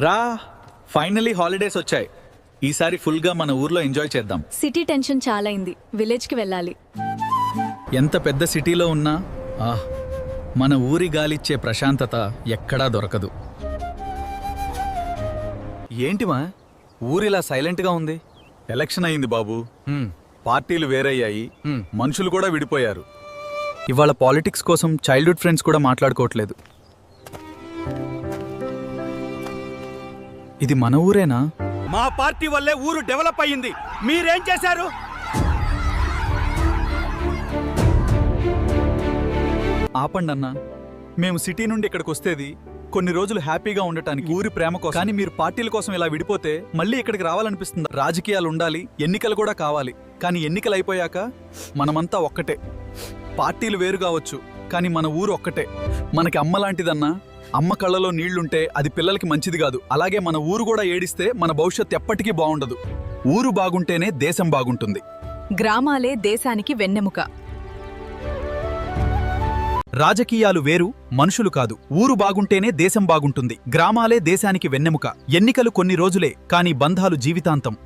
రా, finally holidays వచ్చాయి. ఈసారి ఫుల్గా మన ఊర్లో ఎంజాయ్ చేద్దాం. సిటీ టెన్షన్ చాలా అయింది, విలేజ్కి వెళ్ళాలి. ఎంత పెద్ద సిటీలో ఉన్నా మన ఊరి గాలిచ్చే ప్రశాంతత ఎక్కడా దొరకదు. ఏంటిమా ఊరిలా సైలెంట్గా ఉంది? ఎలక్షన్ అయింది బాబు. పార్టీలు వేరయ్యాయి, మనుషులు కూడా విడిపోయారు. ఇవాళ పాలిటిక్స్ కోసం చైల్డ్హుడ్ ఫ్రెండ్స్ కూడా మాట్లాడుకోవట్లేదు. ఇది మన ఊరేనా? మా పార్టీ వల్లే ఊరు డెవలప్ అయ్యింది. మీరేం చేశారు? ఆపండి అన్నా, మేము సిటీ నుండి ఇక్కడికి వస్తేది కొన్ని రోజులు హ్యాపీగా ఉండటానికి, ఊరి ప్రేమ కోసం. కానీ మీరు పార్టీల కోసం ఇలా విడిపోతే మళ్ళీ ఇక్కడికి రావాలనిపిస్తుంది. రాజకీయాలు ఉండాలి, ఎన్నికలు కూడా కావాలి. కానీ ఎన్నికలు అయిపోయాక మనమంతా ఒక్కటే. పార్టీలు వేరు కావచ్చు, కానీ మన ఊరు ఒక్కటే. మనకి అమ్మ లాంటిదన్నా. అమ్మ కళ్ళలో నీళ్లుంటే అది పిల్లలకి మంచిది కాదు. అలాగే మన ఊరు కూడా ఏడిస్తే మన భవిష్యత్ ఎప్పటికీ బాగుండదు. ఊరు బాగుంటేనే దేశం బాగుంటుంది. గ్రామాలే దేశానికి వెన్నెముక. రాజకీయాలు వేరు, మనుషులు కాదు. ఊరు బాగుంటేనే దేశం బాగుంటుంది. గ్రామాలే దేశానికి వెన్నెముక. ఎన్నికలు కొన్ని రోజులే, కానీ బంధాలు జీవితాంతం.